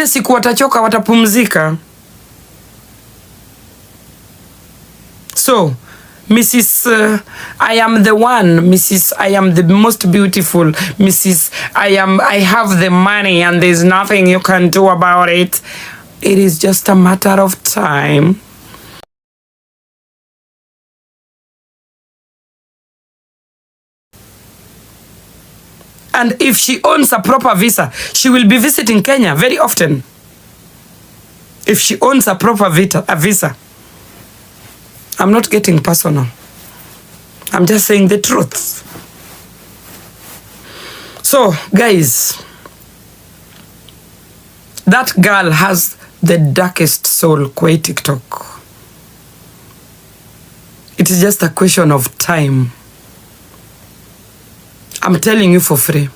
Ile siku watachoka watapumzika. So Mrs. I am the one, Mrs. I am the most beautiful, Mrs. I have the money and there's nothing you can do about it. It is just a matter of time. And if she owns a proper visa, she will be visiting Kenya very often. If she owns a proper visa. I'm not getting personal. I'm just saying the truth. So, guys, that girl has the darkest soul kwa TikTok. It is just a question of time. I'm telling you for free.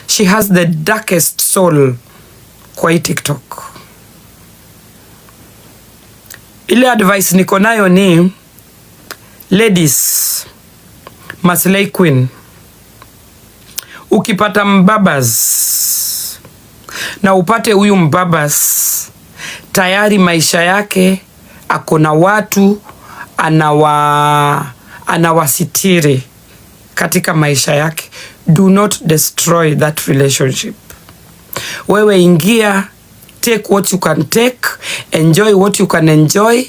She has the darkest soul kwa TikTok. Ile advice niko nayo ni, ladies, maslay queen, ukipata mbabas na upate huyu mbabas tayari maisha yake akona watu anawasitiri katika maisha yake, do not destroy that relationship. Wewe ingia, take what you can take, enjoy what you can enjoy.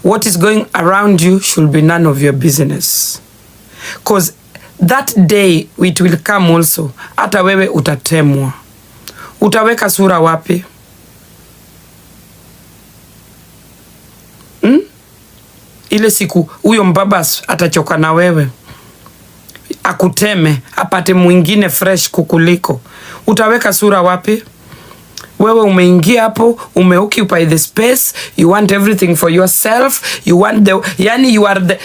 What is going around you should be none of your business. Because that day it will come also. Hata wewe utatemwa. Utaweka sura wapi? Ile siku huyo mbabas atachoka na wewe, akuteme, apate mwingine fresh kukuliko, utaweka sura wapi? Wewe umeingia hapo, umeoccupy the space, you want everything for yourself, you want the, yani you are the,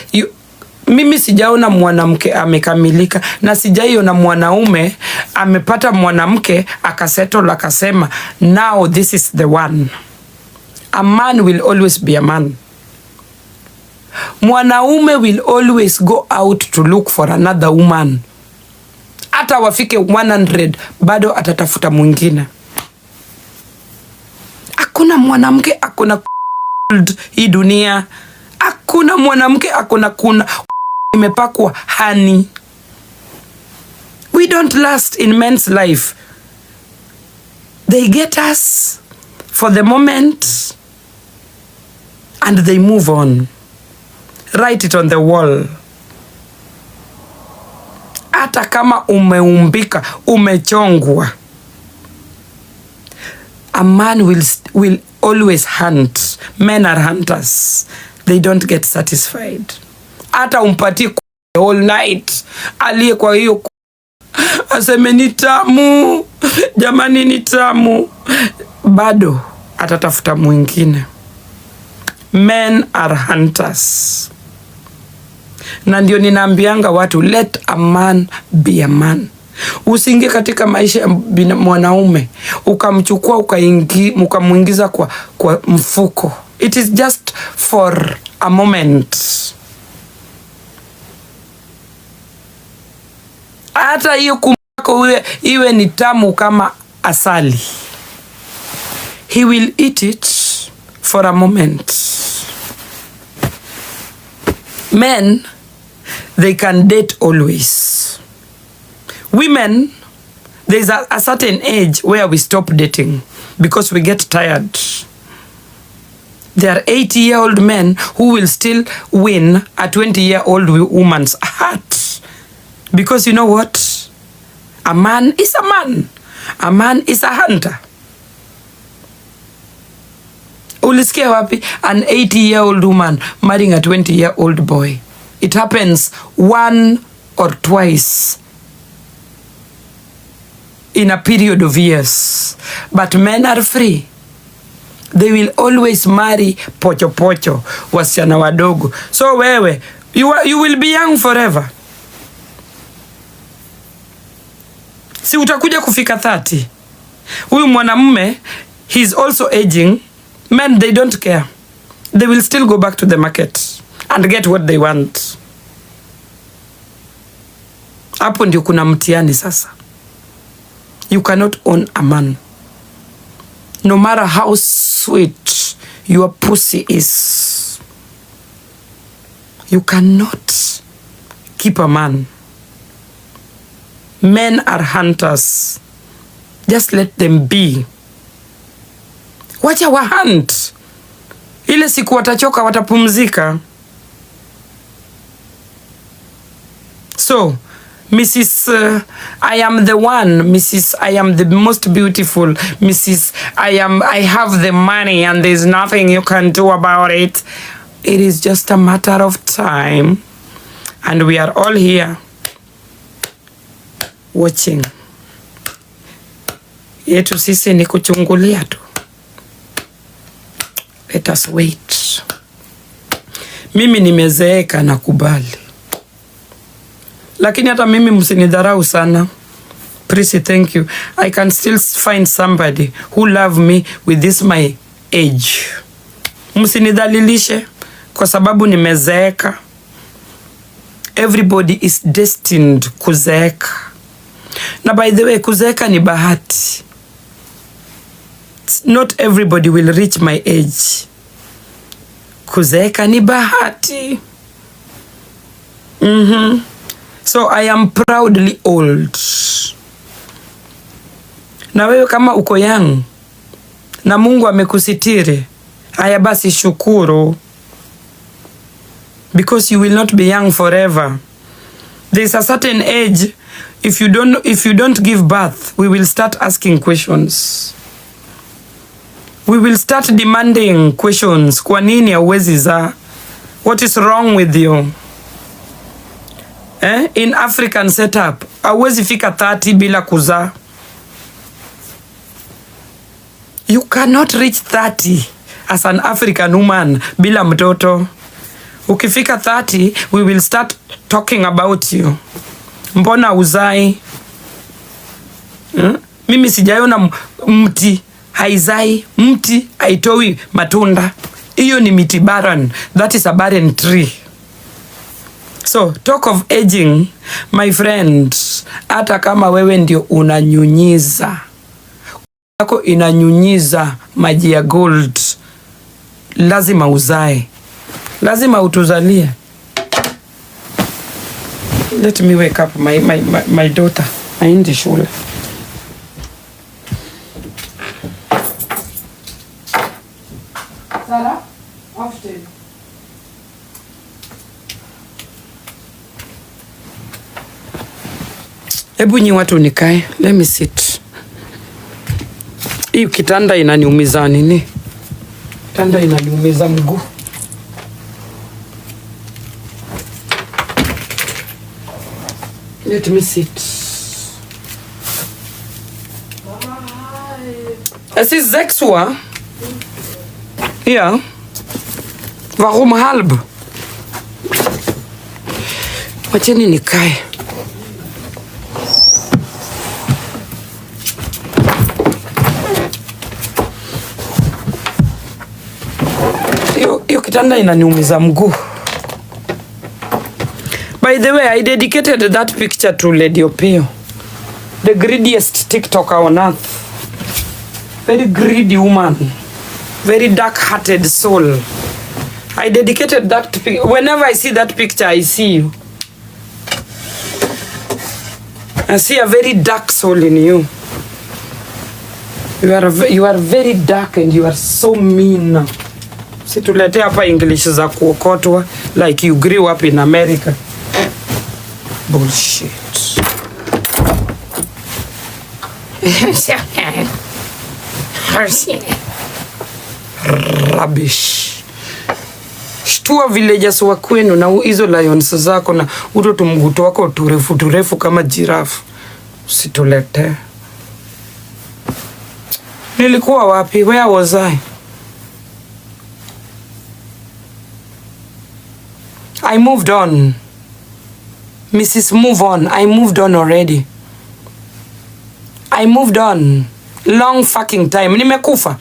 mimi sijaona mwanamke amekamilika, na sijaiona mwanaume amepata mwanamke akasettle akasema now this is the one. A man will always be a man. Mwanaume will always go out to look for another woman. Hata wafike 100 bado atatafuta mwingine. Hakuna mwanamke akona hii dunia. Hakuna mwanamke akona imepakwa honey. We don't last in men's life. They get us for the moment and they move on. Write it on the wall. Hata kama umeumbika, umechongwa, a man will always hunt. Men are hunters. They don't get satisfied. Hata umpatie all night, aliye kwa hiyo aseme ni tamu, jamani ni tamu, bado atatafuta mwingine. Men are hunters. Na ndio ninaambianga watu, let a man be a man. Usiingie katika maisha ya mwanaume ukamchukua ukamuingiza kwa mfuko. It is just for a moment. Hata hiyo kumako iwe ni tamu kama asali, he will eat it for a moment. Men, they can date always. Women, there's a certain age where we stop dating because we get tired. There are 80-year-old men who will still win a 20-year-old woman's heart. Because you know what? A man is a man. A man is a hunter. Ulisikia wapi? An 80-year-old woman marrying a 20-year-old boy. It happens one or twice in a period of years. But men are free. They will always marry pocho pocho, wasichana wadogo. So wewe, you will be young forever. Si utakuja kufika 30. Huyu mwanamume, he's also aging. Men, they don't care. They will still go back to the market and get what they want. Hapo ndio kuna mtihani sasa. You cannot own a man. no matter how sweet your pussy is, you cannot keep a man. Men are hunters. Just let them be. Wacha wa hunt. Ile siku watachoka watapumzika. So, Mrs. I am the one. Mrs. I am the most beautiful. Mrs. I have the money and there's nothing you can do about it. It is just a matter of time. And we are all here watching. Yetu sisi ni kuchungulia tu. Let us wait. Mimi nimezeeka na kubali. Lakini hata mimi msinidharau sana. Please, thank you. I can still find somebody who love me with this my age. Msinidhalilishe kwa sababu nimezeeka. Everybody is destined kuzeeka. Na by the way, kuzeeka ni bahati. Not everybody will reach my age. Kuzeeka ni bahati. So I am proudly old. Na wewe kama uko young na Mungu amekusitiri, haya basi shukuru. Because you will not be young forever. There is a certain age, if you don't give birth, we will start asking questions. We will start demanding questions. Kwa nini hauwezi zaa? What is wrong with you? In African setup, hauwezi fika 30 bila kuzaa. You cannot reach 30 as an African woman bila mtoto. Ukifika 30, we will start talking about you. Mbona uzai? Mimi sijaiona mti haizai, mti haitoi matunda. Iyo ni miti barren. That is a barren tree. So, talk of aging, my friends, hata kama wewe ndio unanyunyiza. Yako inanyunyiza maji ya gold. Lazima uzae. Lazima utuzalie. Let me wake up my daughter. Aende shule. Sarah, after. Ebu nyi watu nikae. Let me sit. Hii kitanda inaniumiza nini? Kitanda inaniumiza mguu. Let me sit. Es ist 6 Uhr. Ja. Warum halb? Wacheni nikae. Hiyo kitanda inaniumiza mguu. By the way, I dedicated that picture to Lady Opio, the greediest TikToker on earth. Very greedy woman. Very dark-hearted soul. I dedicated that to whenever I see that picture, I see you. I see a very dark soul in you. You are very dark and you are so mean. Situlete hapa English za kuokotwa like you grew up in America. Bullshit. Rubbish. Shtua villagers wa kwenu na hizo lions zako na uto mguto wako turefu kama giraffe. Usitulete. Nilikuwa wapi? Where was I? I moved on. Mrs. Move on. I moved on already. I moved on. Long fucking time. Nimekufa.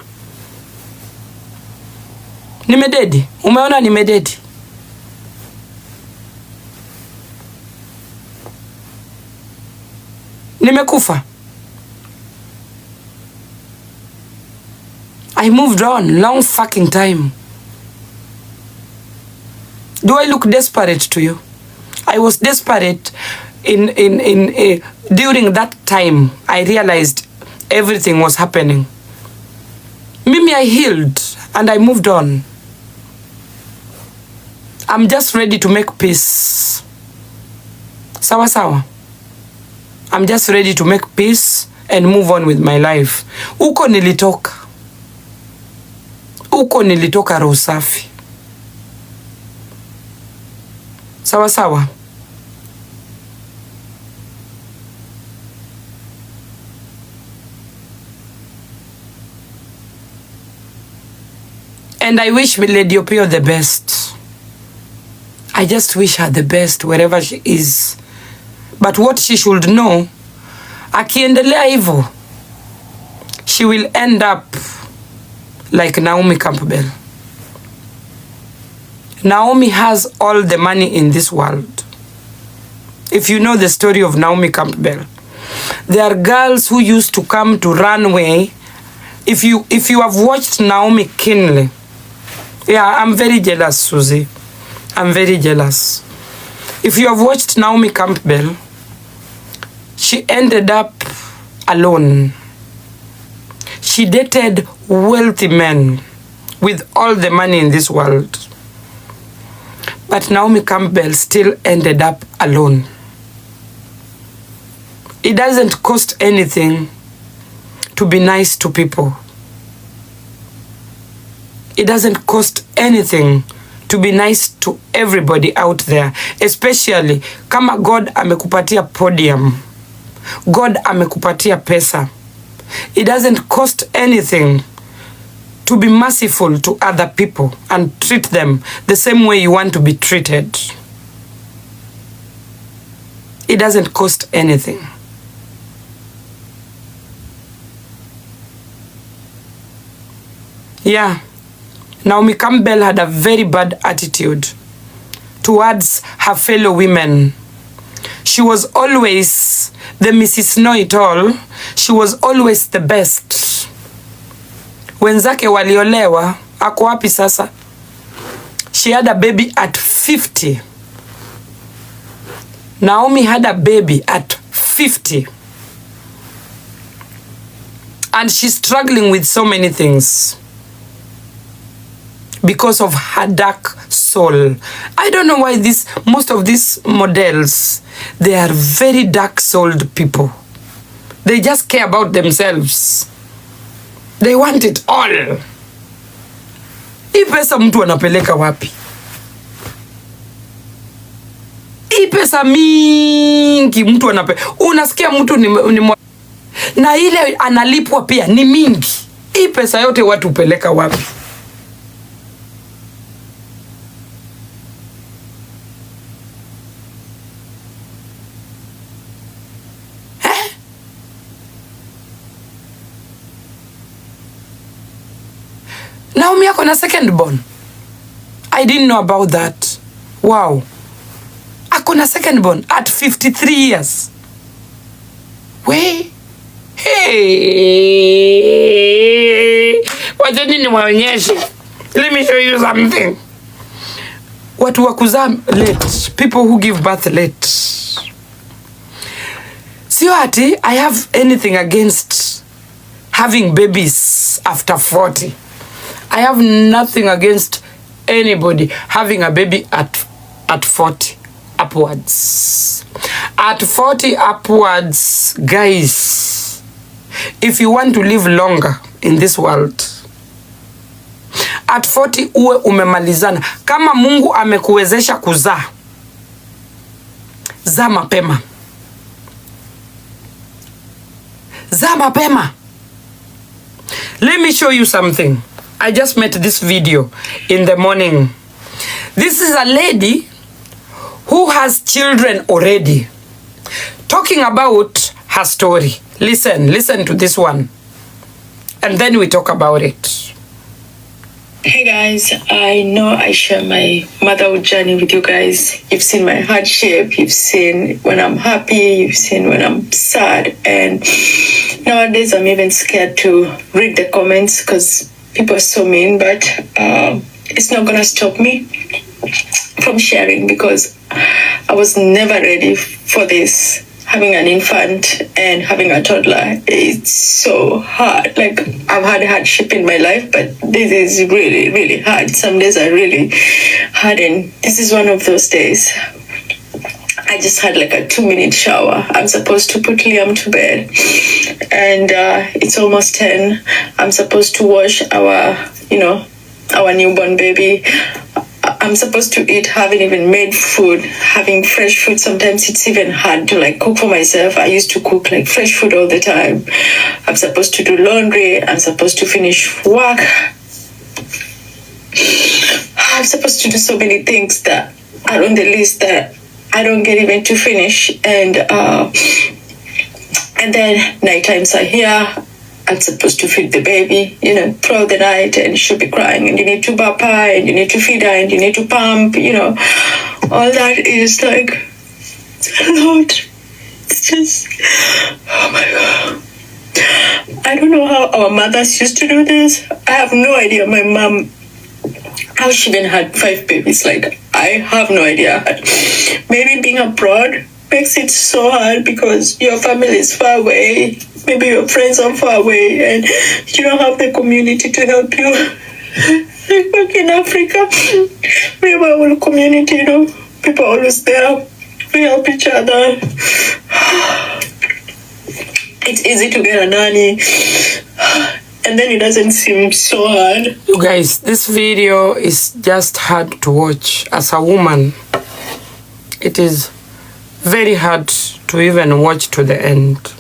Nimededi. Umeona nimededi. Nimekufa. I moved on long fucking time. Do I look desperate to you? I was desperate during that time. I realized everything was happening. Mimi, I healed and I moved on. I'm just ready to make peace. Sawa sawa. I'm just ready to make peace and move on with my life. Uko nilitoka roho safi. Sawa sawa. And I wish Lady Opio the best. I just wish her the best wherever she is. But what she should know, akiendelea hivyo, she will end up like Naomi Campbell. Naomi has all the money in this world. If you know the story of Naomi Campbell, there are girls who used to come to Runway. If you have watched Naomi keenly, yeah, I'm very jealous, Susie. I'm very jealous. If you have watched Naomi Campbell, she ended up alone. She dated wealthy men with all the money in this world. But Naomi Campbell still ended up alone. It doesn't cost anything to be nice to people. It doesn't cost anything to be nice to everybody out there, especially kama God amekupatia podium, God amekupatia pesa. It doesn't cost anything to be merciful to other people and treat them the same way you want to be treated. It doesn't cost anything. Yeah. Naomi Campbell had a very bad attitude towards her fellow women. She was always the Mrs. Know-it-all. She was always the best. Wenzake waliolewa, ako wapi sasa? She had a baby at 50. Naomi had a baby at 50. And she's struggling with so many things because of her dark soul. I don't know why most of these models, they are very dark-souled people. They just care about themselves. They want it all. Hii pesa mtu anapeleka wapi? Hii pesa mingi mtu unasikia mtu na ile analipwa pia ni mingi. Hii pesa yote watu upeleka wapi? Naomi ako na second born. I didn't know about that. Wow. Ako na second born at 53 years. Hey. Wajeni niwaonyeshe. Let me show you something. Watu wa kuzaa late. People who give birth late. Sio ati I have anything against having babies after 40. I have nothing against anybody having a baby at 40 upwards. At 40 upwards, guys, if you want to live longer in this world, at 40 uwe umemalizana. Kama Mungu amekuwezesha kuzaa, zaa mapema. Zaa mapema. Let me show you something. I just met this video in the morning. This is a lady who has children already, talking about her story. Listen to this one, and then we talk about it. Hey guys, I know I share my motherhood journey with you guys. You've seen my hardship, you've seen when I'm happy, you've seen when I'm sad, and nowadays I'm even scared to read the comments because people are so mean, but it's not gonna stop me from sharing, because I was never ready for this. Having an infant and having a toddler, it's so hard. Like, I've had hardship in my life, but this is really, really hard. Some days are really hard, and this is one of those days. I just had like a 2-minute shower. I'm supposed to put Liam to bed, and it's almost 10. I'm supposed to wash our newborn baby. I'm supposed to eat, haven't even made food, having fresh food. Sometimes it's even hard to like cook for myself. I used to cook like fresh food all the time. I'm supposed to do laundry. I'm supposed to finish work. I'm supposed to do so many things that are on the list that I don't get even to finish. And then night times are here. I'm supposed to feed the baby, throughout the night, and she'll be crying, and you need to bap her, and you need to feed her, and you need to pump, all that is like a lot. It's just, oh my God. I don't know how our mothers used to do this. I have no idea. My mom, how she even had 5 babies. Like, I have no idea. Maybe being abroad makes it so hard because your family is far away. Maybe your friends are far away and you don't have the community to help you. Like back in Africa, we have our own community, people are always there. We help each other. It's easy to get a nanny, and then it doesn't seem so hard. You guys, this video is just hard to watch. As a woman, it is very hard to even watch to the end.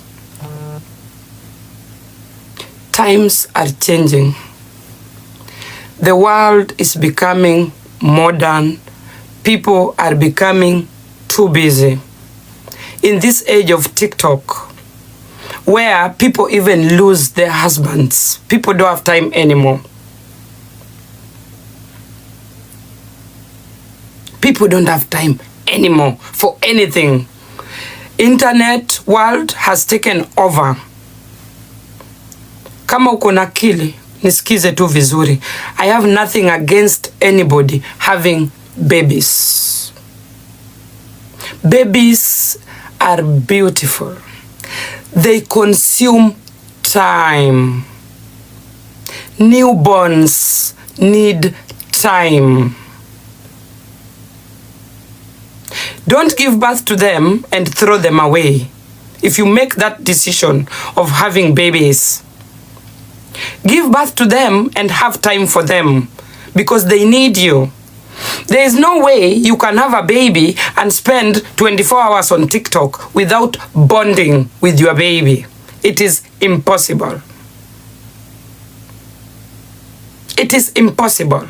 Times are changing. The world is becoming modern. People are becoming too busy. In this age of TikTok, where people even lose their husbands, people don't have time anymore. People don't have time anymore for anything. Internet world has taken over. Kama uko na akili, nisikize tu vizuri. I have nothing against anybody having babies. Babies are beautiful. They consume time. Newborns need time. Don't give birth to them and throw them away. If you make that decision of having babies, give birth to them and have time for them, because they need you. There is no way you can have a baby and spend 24 hours on TikTok without bonding with your baby. It is impossible. It is impossible.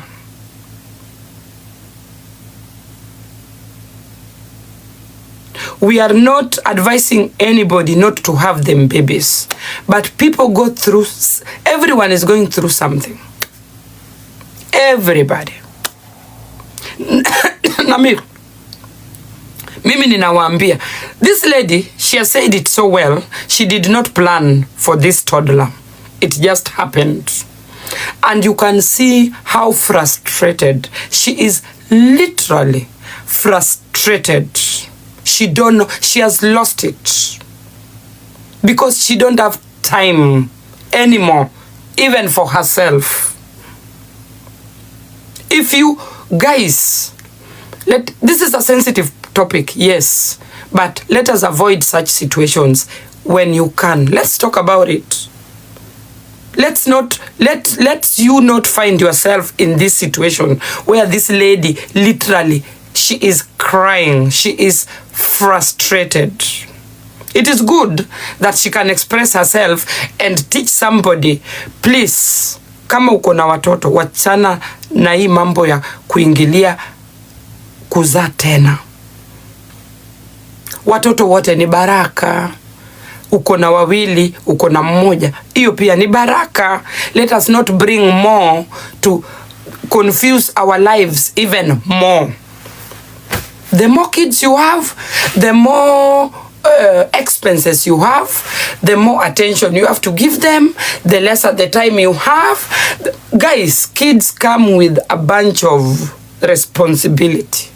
We are not advising anybody not to have them babies, but people go through, everyone is going through something. Everybody. Namir, mimi ninawaambia, this lady, she has said it so well. She did not plan for this toddler. It just happened. And you can see how frustrated she is. Literally frustrated. She don't know, she has lost it, because she don't have time anymore, even for herself. If you guys, this is a sensitive topic, yes, but let us avoid such situations when you can. Let's talk about it. Let's you not find yourself in this situation where this lady literally, she is crying. She is frustrated. It is good that she can express herself and teach somebody. Please, kama uko na watoto, wachana na hii mambo ya kuingilia kuzaa tena. Watoto wote ni baraka. Uko na wawili, uko na mmoja, hiyo pia ni baraka. Let us not bring more to confuse our lives even more. The more kids you have, the more expenses you have, the more attention you have to give them, the lesser the time you have. Guys, kids come with a bunch of responsibility.